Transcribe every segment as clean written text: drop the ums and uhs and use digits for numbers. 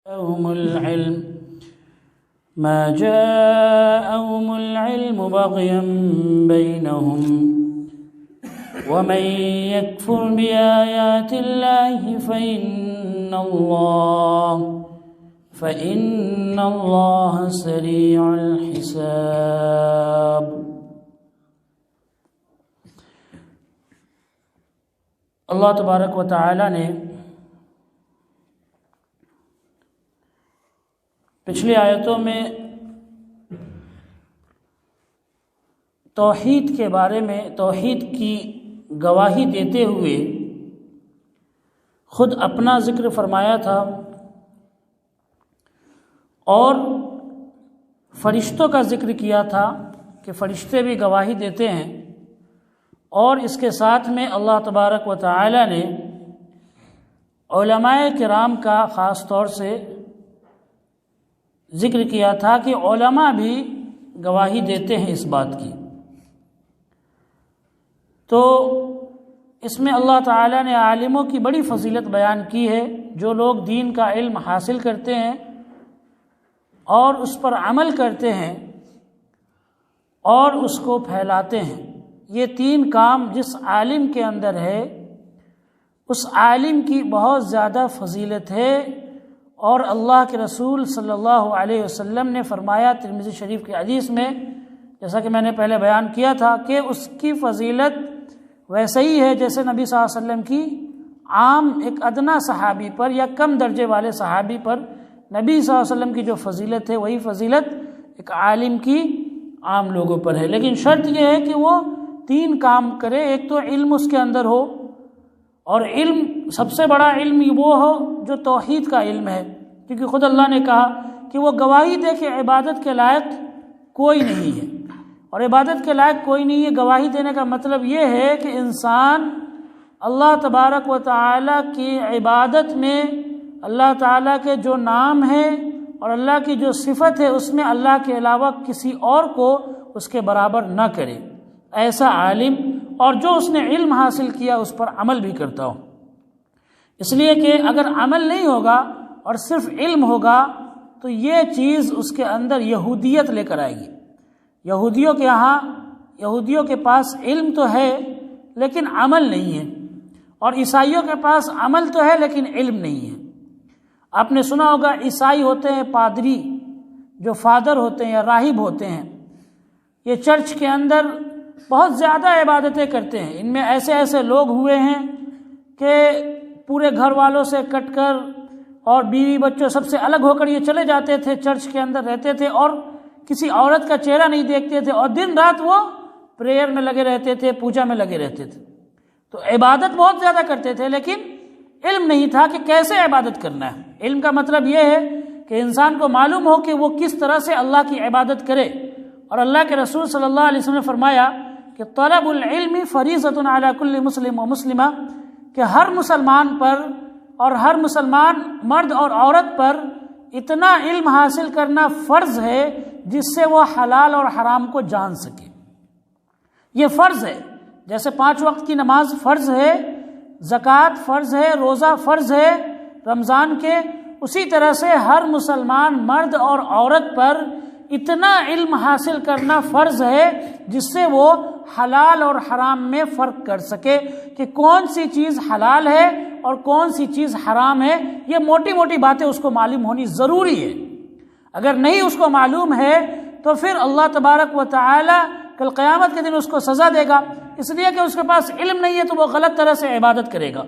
ما جاءهم العلم بغيا بينهم ومن يكفر بآيات الله فإن الله سريع الحساب۔ اللہ تبارک و تعالی نے پچھلی آیتوں میں توحید کے بارے میں توحید کی گواہی دیتے ہوئے خود اپنا ذکر فرمایا تھا اور فرشتوں کا ذکر کیا تھا کہ فرشتے بھی گواہی دیتے ہیں، اور اس کے ساتھ میں اللہ تبارک و تعالی نے علماء کرام کا خاص طور سے ذکر کیا تھا کہ علماء بھی گواہی دیتے ہیں اس بات کی۔ تو اس میں اللہ تعالیٰ نے عالموں کی بڑی فضیلت بیان کی ہے، جو لوگ دین کا علم حاصل کرتے ہیں اور اس پر عمل کرتے ہیں اور اس کو پھیلاتے ہیں۔ یہ تین کام جس عالم کے اندر ہے اس عالم کی بہت زیادہ فضیلت ہے، اور اللہ کے رسول صلی اللہ علیہ وسلم نے فرمایا ترمذی شریف کی حدیث میں، جیسا کہ میں نے پہلے بیان کیا تھا، کہ اس کی فضیلت ویسے ہی ہے جیسے نبی صلی اللہ علیہ وسلم کی عام ایک ادنا صحابی پر یا کم درجے والے صحابی پر نبی صلی اللہ علیہ وسلم کی جو فضیلت ہے وہی فضیلت ایک عالم کی عام لوگوں پر ہے۔ لیکن شرط یہ ہے کہ وہ تین کام کرے، ایک تو علم اس کے اندر ہو، اور علم سب سے بڑا علم وہ ہو جو توحید کا علم ہے، کیونکہ خود اللہ نے کہا کہ وہ گواہی دے کہ عبادت کے لائق کوئی نہیں ہے، اور عبادت کے لائق کوئی نہیں ہے۔ گواہی دینے کا مطلب یہ ہے کہ انسان اللہ تبارک و تعالیٰ کی عبادت میں اللہ تعالیٰ کے جو نام ہے اور اللہ کی جو صفت ہے اس میں اللہ کے علاوہ کسی اور کو اس کے برابر نہ کرے، ایسا عالم، اور جو اس نے علم حاصل کیا اس پر عمل بھی کرتا ہو۔ اس لیے کہ اگر عمل نہیں ہوگا اور صرف علم ہوگا تو یہ چیز اس کے اندر یہودیت لے کر آئے گی۔ یہودیوں کے پاس علم تو ہے لیکن عمل نہیں ہے، اور عیسائیوں کے پاس عمل تو ہے لیکن علم نہیں ہے۔ آپ نے سنا ہوگا عیسائی ہوتے ہیں پادری، جو فادر ہوتے ہیں یا راہب ہوتے ہیں، یہ چرچ کے اندر بہت زیادہ عبادتیں کرتے ہیں۔ ان میں ایسے ایسے لوگ ہوئے ہیں کہ پورے گھر والوں سے کٹ کر اور بیوی بچوں سب سے الگ ہو کر یہ چلے جاتے تھے، چرچ کے اندر رہتے تھے اور کسی عورت کا چہرہ نہیں دیکھتے تھے، اور دن رات وہ پریئر میں لگے رہتے تھے، پوجا میں لگے رہتے تھے۔ تو عبادت بہت زیادہ کرتے تھے لیکن علم نہیں تھا کہ کیسے عبادت کرنا ہے۔ علم کا مطلب یہ ہے کہ انسان کو معلوم ہو کہ وہ کس طرح سے اللہ کی عبادت کرے، اور اللہ کے رسول صلی اللہ علیہ وسلم نے فرمایا کہ طلب العلم فریضۃ علی کل مسلم و مسلمہ، کہ ہر مسلمان پر اور ہر مسلمان مرد اور عورت پر اتنا علم حاصل کرنا فرض ہے جس سے وہ حلال اور حرام کو جان سکے۔ یہ فرض ہے، جیسے 5 وقت کی نماز فرض ہے، زکوٰۃ فرض ہے، روزہ فرض ہے رمضان کے، اسی طرح سے ہر مسلمان مرد اور عورت پر اتنا علم حاصل کرنا فرض ہے جس سے وہ حلال اور حرام میں فرق کر سکے کہ کون سی چیز حلال ہے اور کون سی چیز حرام ہے۔ یہ موٹی موٹی باتیں اس کو معلوم ہونی ضروری ہے۔ اگر نہیں اس کو معلوم ہے تو پھر اللہ تبارک و تعالی کل قیامت کے دن اس کو سزا دے گا، اس لیے کہ اس کے پاس علم نہیں ہے تو وہ غلط طرح سے عبادت کرے گا۔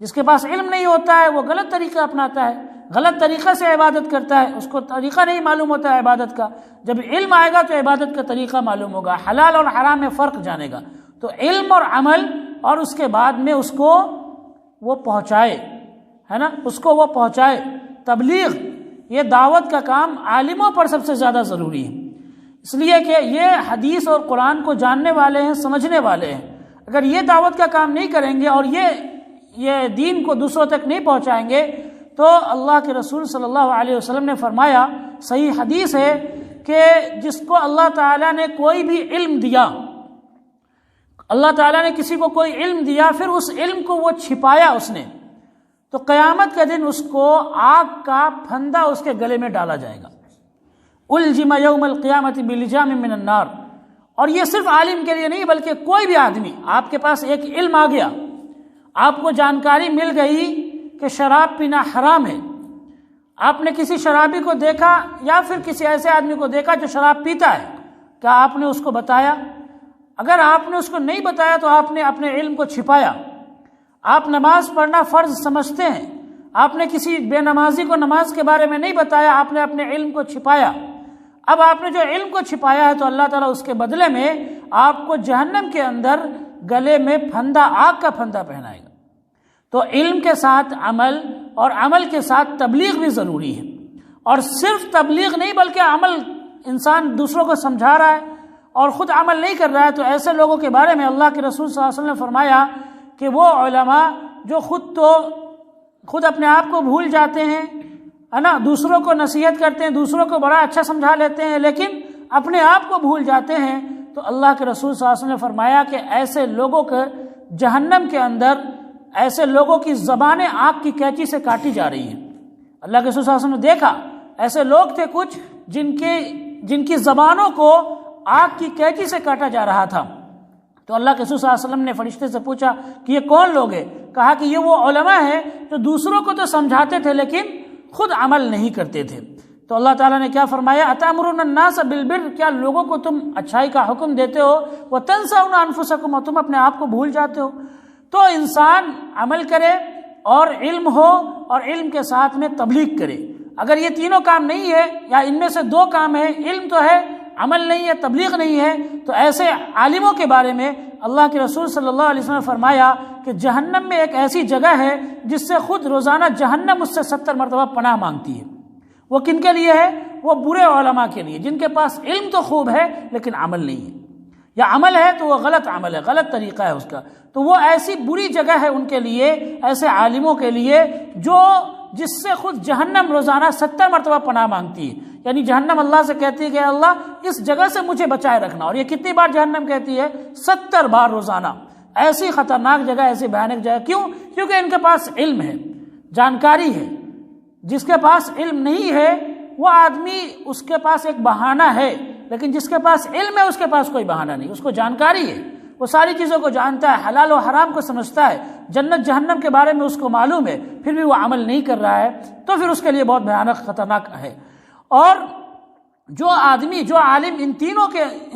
جس کے پاس علم نہیں ہوتا ہے وہ غلط طریقہ اپناتا ہے، غلط طریقہ سے عبادت کرتا ہے، اس کو طریقہ نہیں معلوم ہوتا ہے عبادت کا۔ جب علم آئے گا تو عبادت کا طریقہ معلوم ہوگا، حلال اور حرام میں فرق جانے گا۔ تو علم اور عمل، اور اس کے بعد میں اس کو وہ پہنچائے، ہے نا، اس کو وہ پہنچائے۔ تبلیغ، یہ دعوت کا کام عالموں پر سب سے زیادہ ضروری ہے، اس لیے کہ یہ حدیث اور قرآن کو جاننے والے ہیں، سمجھنے والے ہیں۔ اگر یہ دعوت کا کام نہیں کریں گے اور یہ دین کو دوسروں تک نہیں پہنچائیں گے تو اللہ کے رسول صلی اللہ علیہ وسلم نے فرمایا، صحیح حدیث ہے کہ جس کو اللہ تعالیٰ نے کوئی بھی علم دیا، اللہ تعالیٰ نے کسی کو کوئی علم دیا، پھر اس علم کو وہ چھپایا اس نے، تو قیامت کے دن اس کو آگ کا پھندا اس کے گلے میں ڈالا جائے گا. الجم یوم القیامت بلجام من النار. اور یہ صرف عالم کے لیے نہیں بلکہ کوئی بھی آدمی، آپ کے پاس ایک علم آ گیا، آپ کو جانکاری مل گئی کہ شراب پینا حرام ہے، آپ نے کسی شرابی کو دیکھا یا پھر کسی ایسے آدمی کو دیکھا جو شراب پیتا ہے، کیا آپ نے اس کو بتایا؟ اگر آپ نے اس کو نہیں بتایا تو آپ نے اپنے علم کو چھپایا. آپ نماز پڑھنا فرض سمجھتے ہیں، آپ نے کسی بے نمازی کو نماز کے بارے میں نہیں بتایا، آپ نے اپنے علم کو چھپایا. اب آپ نے جو علم کو چھپایا ہے تو اللہ تعالیٰ اس کے بدلے میں آپ کو جہنم کے اندر گلے میں پھندا، آگ کا پھندا پہنائے گا. تو علم کے ساتھ عمل اور عمل کے ساتھ تبلیغ بھی ضروری ہے. اور صرف تبلیغ نہیں بلکہ عمل، انسان دوسروں کو سمجھا رہا ہے اور خود عمل نہیں کر رہا ہے، تو ایسے لوگوں کے بارے میں اللہ کے رسول صلی اللہ علیہ وسلم نے فرمایا کہ وہ علماء جو خود اپنے آپ کو بھول جاتے ہیں، ہے نا، دوسروں کو نصیحت کرتے ہیں، دوسروں کو بڑا اچھا سمجھا لیتے ہیں لیکن اپنے آپ کو بھول جاتے ہیں، تو اللہ کے رسول صلی اللہ علیہ وسلم نے فرمایا کہ ایسے لوگوں کے جہنم کے اندر، ایسے لوگوں کی زبانیں آگ کی قینچی سے کاٹی جا رہی ہیں. اللہ کے رسول صلی اللہ علیہ وسلم نے دیکھا ایسے لوگ تھے کچھ جن کی زبانوں کو آگ کی قینچی سے کاٹا جا رہا تھا. تو اللہ کے رسول صلی اللہ علیہ وسلم نے فرشتے سے پوچھا کہ یہ کون لوگ ہیں؟ کہا کہ یہ وہ علماء ہیں جو دوسروں کو تو سمجھاتے تھے لیکن خود عمل نہیں کرتے تھے. تو اللہ تعالیٰ نے کیا فرمایا؟ اتامرون الناس بالبر، کیا لوگوں کو تم اچھائی کا حکم دیتے ہو، وتنسون انفسکم، اور تم اپنے آپ کو بھول جاتے ہو. تو انسان عمل کرے اور علم ہو اور علم کے ساتھ میں تبلیغ کرے. اگر یہ تینوں کام نہیں ہے یا ان میں سے دو کام ہے، علم تو ہے، عمل نہیں ہے، تبلیغ نہیں ہے، تو ایسے عالموں کے بارے میں اللہ کے رسول صلی اللہ علیہ وسلم نے فرمایا کہ جہنم میں ایک ایسی جگہ ہے جس سے خود روزانہ جہنم اس سے 70 مرتبہ پناہ مانگتی ہے. وہ کن کے لیے ہے؟ وہ برے علماء کے لیے جن کے پاس علم تو خوب ہے لیکن عمل نہیں ہے، یا عمل ہے تو وہ غلط عمل ہے، غلط طریقہ ہے اس کا. تو وہ ایسی بری جگہ ہے ان کے لیے، ایسے عالموں کے لیے جس سے خود جہنم روزانہ 70 مرتبہ پناہ مانگتی ہے. یعنی جہنم اللہ سے کہتی ہے کہ اللہ اس جگہ سے مجھے بچائے رکھنا. اور یہ کتنی بار جہنم کہتی ہے؟ 70 بار روزانہ. ایسی خطرناک جگہ، ایسی بھیانک جگہ. کیوں؟ کیونکہ ان کے پاس علم ہے، جانکاری ہے. جس کے پاس علم نہیں ہے وہ آدمی، اس کے پاس ایک بہانہ ہے، لیکن جس کے پاس علم ہے اس کے پاس کوئی بہانہ نہیں، اس کو جانکاری ہے، وہ ساری چیزوں کو جانتا ہے، حلال و حرام کو سمجھتا ہے، جنت جہنم کے بارے میں اس کو معلوم ہے، پھر بھی وہ عمل نہیں کر رہا ہے، تو پھر اس کے لیے بہت بھیانک، خطرناک ہے. اور جو آدمی، جو عالم ان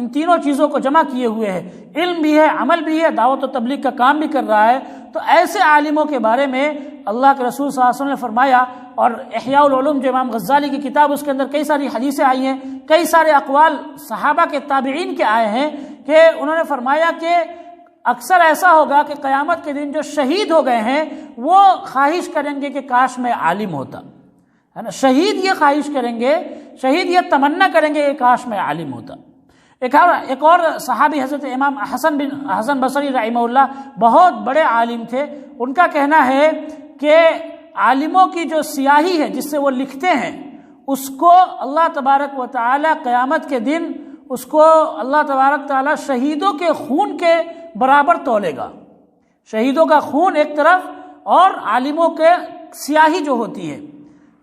تینوں چیزوں کو جمع کیے ہوئے ہے، علم بھی ہے، عمل بھی ہے، دعوت و تبلیغ کا کام بھی کر رہا ہے، تو ایسے عالموں کے بارے میں اللہ کے رسول صلی اللہ علیہ وسلم نے فرمایا. اور احیاء العلوم جو امام غزالی کی کتاب، اس کے اندر کئی ساری حدیثیں آئی ہیں، کئی سارے اقوال صحابہ کے، تابعین کے آئے ہیں کہ انہوں نے فرمایا کہ اکثر ایسا ہوگا کہ قیامت کے دن جو شہید ہو گئے ہیں وہ خواہش کریں گے کہ کاش میں عالم ہوتا، ہے نا. شہید یہ خواہش کریں گے، شہید یہ تمنا کریں گے کہ کاش میں عالم ہوتا. ایک اور صحابی حضرت امام حسن بصری رحمہ اللہ، بہت بڑے عالم تھے. ان کا کہنا ہے کہ عالموں کی جو سیاہی ہے جس سے وہ لکھتے ہیں، اس کو اللہ تبارک و تعالی قیامت کے دن، اس کو اللہ تبارک تعالی شہیدوں کے خون کے برابر تولے گا. شہیدوں کا خون ایک طرف اور عالموں کے سیاہی جو ہوتی ہے،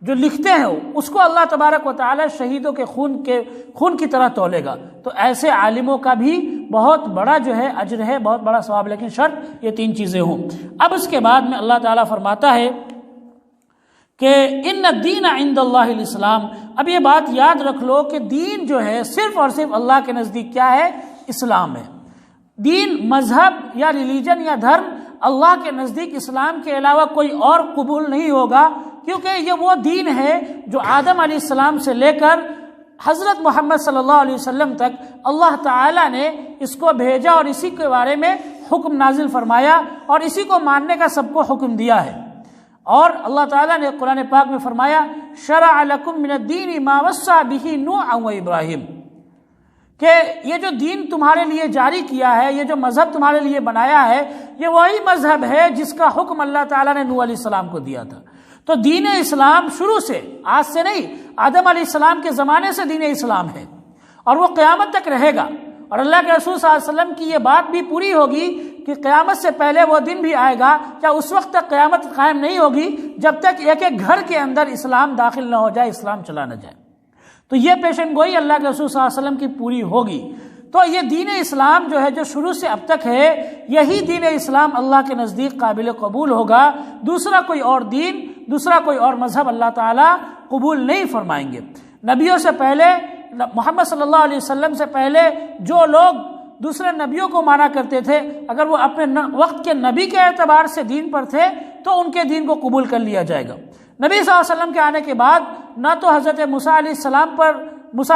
جو لکھتے ہیں، اس کو اللہ تبارک و تعالی شہیدوں کے خون کی طرح تولے گا. تو ایسے عالموں کا بھی بہت بڑا جو ہے اجر ہے، بہت بڑا ثواب، لیکن شرط یہ 3 چیزیں ہوں. اب اس کے بعد میں اللہ تعالیٰ فرماتا ہے کہ ان الدین عند اللہ الاسلام. اب یہ بات یاد رکھ لو کہ دین جو ہے صرف اور صرف اللہ کے نزدیک کیا ہے؟ اسلام ہے. دین، مذہب یا ریلیجن یا دھرم، اللہ کے نزدیک اسلام کے علاوہ کوئی اور قبول نہیں ہوگا، کیونکہ یہ وہ دین ہے جو آدم علیہ السلام سے لے کر حضرت محمد صلی اللہ علیہ وسلم تک اللہ تعالیٰ نے اس کو بھیجا اور اسی کے بارے میں حکم نازل فرمایا اور اسی کو ماننے کا سب کو حکم دیا ہے. اور اللہ تعالیٰ نے قرآن پاک میں فرمایا شرع لکم من الدین ما وصى به نوح و ابراہیم، کہ یہ جو دین تمہارے لیے جاری کیا ہے، یہ جو مذہب تمہارے لیے بنایا ہے، یہ وہی مذہب ہے جس کا حکم اللہ تعالیٰ نے نوح علیہ السلام کو دیا تھا. تو دین اسلام شروع سے، آج سے نہیں، آدم علیہ السلام کے زمانے سے دین اسلام ہے اور وہ قیامت تک رہے گا. اور اللہ کے رسول صلی اللہ علیہ وسلم کی یہ بات بھی پوری ہوگی کہ قیامت سے پہلے وہ دن بھی آئے گا، کیا اس وقت تک قیامت قائم نہیں ہوگی جب تک ایک ایک گھر کے اندر اسلام داخل نہ ہو جائے، اسلام چلا نہ جائے۔ تو یہ پیشن گوئی اللہ کے رسول صلی اللہ علیہ وسلم کی پوری ہوگی۔ تو یہ دین اسلام جو ہے، جو شروع سے اب تک ہے، یہی دین اسلام اللہ کے نزدیک قابل قبول ہوگا۔ دوسرا کوئی اور دین، دوسرا کوئی اور مذہب اللہ تعالیٰ قبول نہیں فرمائیں گے۔ نبیوں سے پہلے، محمد صلی اللہ علیہ وسلم سے پہلے جو لوگ دوسرے نبیوں کو مانا کرتے تھے، اگر وہ اپنے وقت کے نبی کے اعتبار سے دین پر تھے تو ان کے دین کو قبول کر لیا جائے گا۔ نبی صلی اللہ علیہ وسلم کے آنے کے بعد نہ تو حضرت موسیٰ علیہ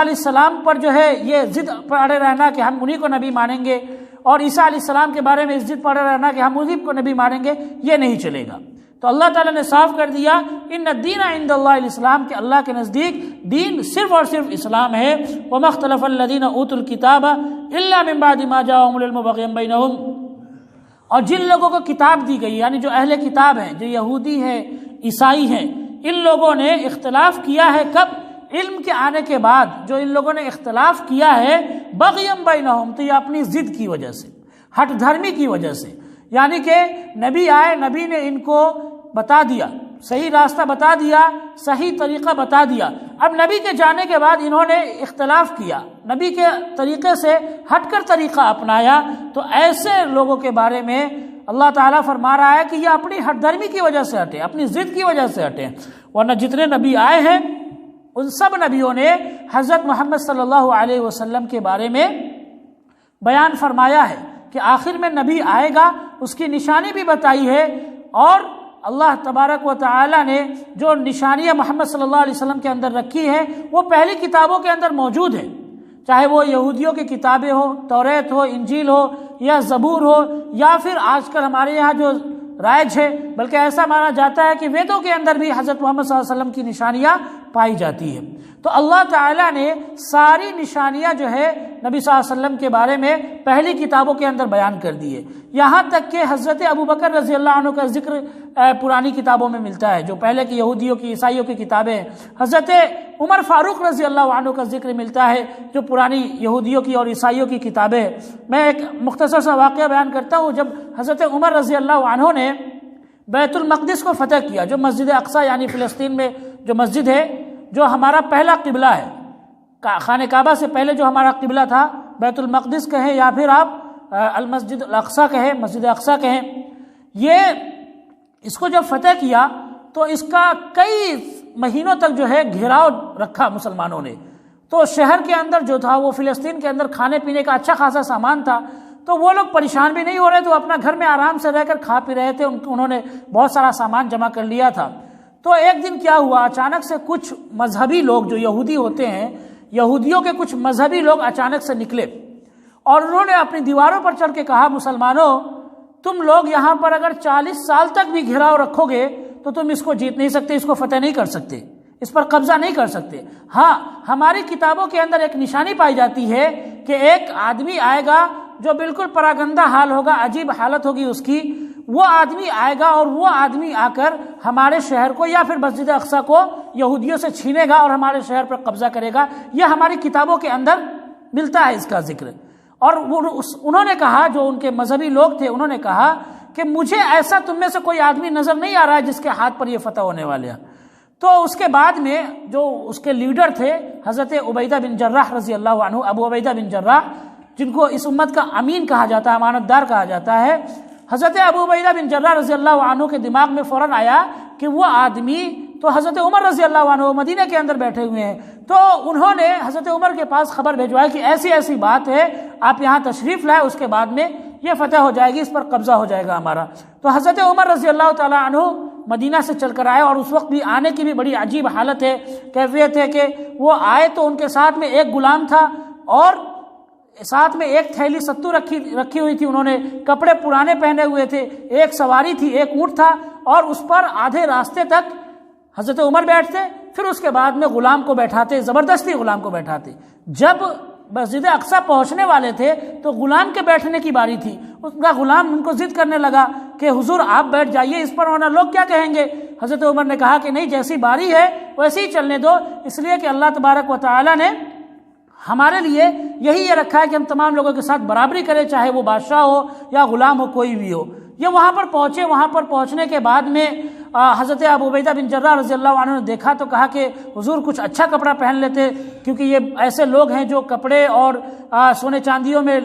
السلام پر جو ہے یہ ضد پڑے رہنا کہ ہم انہی کو نبی مانیں گے، اور عیسیٰ علیہ السلام کے بارے میں ضد پڑے رہنا کہ ہم انہی کو نبی مانیں گے، یہ نہیں چلے گا۔ تو اللہ تعالیٰ نے صاف کر دیا ان الدین عند اللہ الاسلام، کہ اللہ کے نزدیک دین صرف اور صرف اسلام ہے۔ وما اختلف الذین اوتوا الکتاب الا من بعد ما جاءهم العلم بغیا بینہم، اور جن لوگوں کو کتاب دی گئی، یعنی جو اہل کتاب ہیں، جو یہودی ہیں، عیسائی ہیں، ان لوگوں نے اختلاف کیا ہے کب؟ علم کے آنے کے بعد جو ان لوگوں نے اختلاف کیا ہے بغیا بینہم، تو یہ اپنی ضد کی وجہ سے، ہٹ دھرمی کی وجہ سے، یعنی کہ نبی آئے، نبی نے ان کو بتا دیا، صحیح راستہ بتا دیا، صحیح طریقہ بتا دیا۔ اب نبی کے جانے کے بعد انہوں نے اختلاف کیا، نبی کے طریقے سے ہٹ کر طریقہ اپنایا، تو ایسے لوگوں کے بارے میں اللہ تعالیٰ فرما رہا ہے کہ یہ اپنی ہٹ دھرمی کی وجہ سے ہٹے، اپنی ضد کی وجہ سے ہٹے۔ ورنہ جتنے نبی آئے ہیں ان سب نبیوں نے حضرت محمد صلی اللہ علیہ وسلم کے بارے میں بیان فرمایا ہے کہ آخر میں نبی آئے گا، اس کی نشانی بھی بتائی ہے، اور اللہ تبارک و تعالی نے جو نشانیاں محمد صلی اللہ علیہ وسلم کے اندر رکھی ہیں وہ پہلی کتابوں کے اندر موجود ہیں، چاہے وہ یہودیوں کی کتابیں ہو، توریت ہو، انجیل ہو، یا زبور ہو، یا پھر آج کل ہمارے یہاں جو رائج ہے، بلکہ ایسا مانا جاتا ہے کہ ویدوں کے اندر بھی حضرت محمد صلی اللہ علیہ وسلم کی نشانیاں پائی جاتی ہیں۔ تو اللہ تعالیٰ نے ساری نشانیاں جو ہے نبی صلی اللہ علیہ وسلم کے بارے میں پہلی کتابوں کے اندر بیان کر دی ہے، یہاں تک کہ حضرت ابوبکر رضی اللہ عنہ کا ذکر پرانی کتابوں میں ملتا ہے، جو پہلے کی یہودیوں کی، عیسائیوں کی کتابیں ہیں۔ حضرت عمر فاروق رضی اللہ عنہ کا ذکر ملتا ہے، جو پرانی یہودیوں کی اور عیسائیوں کی کتابیں ہیں۔ میں ایک مختصر سا واقعہ بیان کرتا ہوں۔ جب حضرت عمر رضی اللہ عنہ نے بیت المقدس کو فتح کیا، جو مسجد اقصی یعنی فلسطین میں جو مسجد ہے، جو ہمارا پہلا قبلہ ہے، خانہ کعبہ سے پہلے جو ہمارا قبلہ تھا، بیت المقدس کہیں یا پھر آپ المسجد الاقصی کہیں، مسجد اقصی کہیں، یہ اس کو جب فتح کیا تو اس کا کئی مہینوں تک جو ہے گھیراؤ رکھا مسلمانوں نے۔ تو شہر کے اندر جو تھا، وہ فلسطین کے اندر کھانے پینے کا اچھا خاصا سامان تھا، تو وہ لوگ پریشان بھی نہیں ہو رہے، تو اپنا گھر میں آرام سے رہ کر کھا پی رہے تھے، انہوں نے بہت سارا سامان جمع کر لیا تھا۔ تو ایک دن کیا ہوا، اچانک سے کچھ مذہبی لوگ جو یہودی ہوتے ہیں، یہودیوں کے کچھ مذہبی لوگ اچانک سے نکلے، اور انہوں نے اپنی دیواروں پر چڑھ کے کہا، مسلمانوں تم لوگ یہاں پر اگر 40 سال تک بھی گھیراؤ رکھو گے تو تم اس کو جیت نہیں سکتے، اس کو فتح نہیں کر سکتے، اس پر قبضہ نہیں کر سکتے۔ ہاں، ہماری کتابوں کے اندر ایک نشانی پائی جاتی ہے کہ ایک آدمی آئے گا جو بالکل پراگندہ حال ہوگا، عجیب حالت ہوگی اس کی، وہ آدمی آئے گا اور وہ آدمی آ کر ہمارے شہر کو یا پھر مسجد اقصی کو یہودیوں سے چھینے گا اور ہمارے شہر پر قبضہ کرے گا۔ یہ ہماری کتابوں کے اندر ملتا ہے اس کا ذکر۔ اور انہوں نے کہا، جو ان کے مذہبی لوگ تھے، انہوں نے کہا کہ مجھے ایسا تم میں سے کوئی آدمی نظر نہیں آ رہا ہے جس کے ہاتھ پر یہ فتح ہونے والے ہیں۔ تو اس کے بعد میں جو اس کے لیڈر تھے حضرت عبیدہ بن جراح رضی اللہ عنہ، ابو عبیدہ بن جراح، جن کو اس امت کا امین کہا جاتا ہے، امانت دار کہا جاتا ہے، حضرت ابو عبیدہ بن جراح رضی اللہ عنہ کے دماغ میں فوراً آیا کہ وہ آدمی تو حضرت عمر رضی اللہ عنہ مدینہ کے اندر بیٹھے ہوئے ہیں۔ تو انہوں نے حضرت عمر کے پاس خبر بھیجوائی کہ ایسی ایسی بات ہے، آپ یہاں تشریف لائے، اس کے بعد میں یہ فتح ہو جائے گی، اس پر قبضہ ہو جائے گا ہمارا۔ تو حضرت عمر رضی اللہ تعالیٰ عنہ مدینہ سے چل کر آئے، اور اس وقت بھی آنے کی بھی بڑی عجیب حالت ہے، کیفیت ہے کہ وہ آئے تو ان کے ساتھ میں ایک غلام تھا، اور ساتھ میں ایک تھیلی ستو رکھی ہوئی تھی، انہوں نے کپڑے پرانے پہنے ہوئے تھے، ایک سواری تھی، ایک اونٹ تھا، اور اس پر آدھے راستے تک حضرت عمر بیٹھتے، پھر اس کے بعد میں غلام کو بیٹھاتے، زبردستی غلام کو بیٹھاتے۔ جب مسجد اقصی پہنچنے والے تھے تو غلام کے بیٹھنے کی باری تھی، اس کا غلام ان کو ضد کرنے لگا کہ حضور آپ بیٹھ جائیے اس پر، ورنہ لوگ کیا کہیں گے۔ حضرت عمر نے کہا کہ نہیں، جیسی باری ہے ویسے ہی چلنے دو، اس لیے کہ اللہ تبارک و تعالی نے ہمارے لیے یہی یہ رکھا ہے کہ ہم تمام لوگوں کے ساتھ برابری کریں، چاہے وہ بادشاہ ہو یا غلام ہو، کوئی بھی ہو۔ یہ وہاں پر پہنچے، وہاں پر پہنچنے کے بعد میں حضرت ابو عبیدہ بن جراح رضی اللہ عنہ نے دیکھا تو کہا کہ حضور کچھ اچھا کپڑا پہن لیتے، کیونکہ یہ ایسے لوگ ہیں جو کپڑے اور سونے چاندیوں میں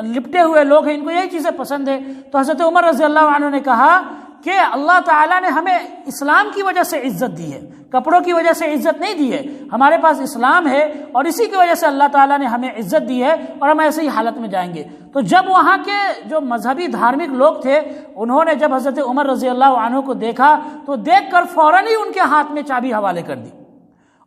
لپٹے ہوئے لوگ ہیں، ان کو یہی چیزیں پسند ہے۔ تو حضرت عمر رضی اللہ عنہ نے کہا کہ اللہ تعالیٰ نے ہمیں اسلام کی وجہ سے عزت دی ہے، کپڑوں کی وجہ سے عزت نہیں دی ہے، ہمارے پاس اسلام ہے اور اسی کی وجہ سے اللہ تعالیٰ نے ہمیں عزت دی ہے اور ہم ایسے ہی حالت میں جائیں گے۔ تو جب وہاں کے جو مذہبی دھارمک لوگ تھے، انہوں نے جب حضرت عمر رضی اللہ عنہ کو دیکھا تو دیکھ کر فوراً ہی ان کے ہاتھ میں چابی حوالے کر دی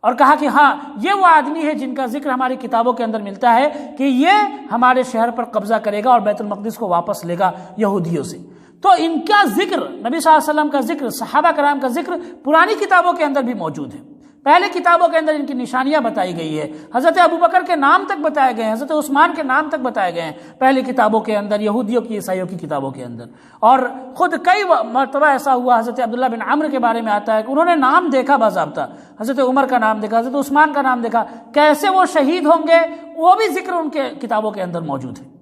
اور کہا کہ ہاں یہ وہ آدمی ہے جن کا ذکر ہماری کتابوں کے اندر ملتا ہے کہ یہ ہمارے شہر پر قبضہ کرے گا اور بیت المقدس کو واپس لے گا یہودیوں سے۔ تو ان کا ذکر، نبی صلی اللہ علیہ وسلم کا ذکر، صحابہ کرام کا ذکر پرانی کتابوں کے اندر بھی موجود ہے، پہلے کتابوں کے اندر ان کی نشانیاں بتائی گئی ہے، حضرت ابوبکر کے نام تک بتائے گئے ہیں، حضرت عثمان کے نام تک بتائے گئے ہیں پہلی کتابوں کے اندر، یہودیوں کی عیسائیوں کی کتابوں کے اندر۔ اور خود کئی مرتبہ ایسا ہوا، حضرت عبداللہ بن عمرو کے بارے میں آتا ہے کہ انہوں نے نام دیکھا باضابطہ، حضرت عمر کا نام دیکھا، حضرت عثمان کا نام دیکھا، کیسے وہ شہید ہوں گے وہ بھی ذکر ان کے کتابوں کے اندر موجود ہے۔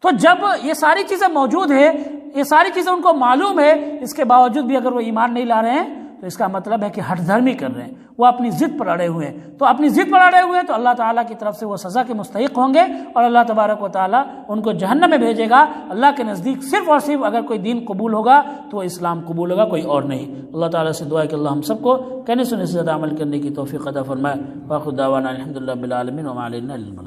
تو جب یہ ساری چیزیں موجود ہیں، یہ ساری چیزیں ان کو معلوم ہے، اس کے باوجود بھی اگر وہ ایمان نہیں لا رہے ہیں تو اس کا مطلب ہے کہ ہٹ دھرمی کر رہے ہیں، وہ اپنی ضد پر اڑے ہوئے ہیں۔ تو اپنی ضد پر اڑے ہوئے ہیں تو اللہ تعالیٰ کی طرف سے وہ سزا کے مستحق ہوں گے اور اللہ تبارک و تعالیٰ ان کو جہنم میں بھیجے گا۔ اللہ کے نزدیک صرف اور صرف اگر کوئی دین قبول ہوگا تو وہ اسلام قبول ہوگا، کوئی اور نہیں۔ اللہ تعالیٰ سے دعا ہے کہ اللہ ہم سب کو کہنے سننے سے زیادہ عمل کرنے کی توفیق عطا فرمائے۔ وآخر دعوانا الحمدللہ رب العالمین وما علینا الا البلاغ۔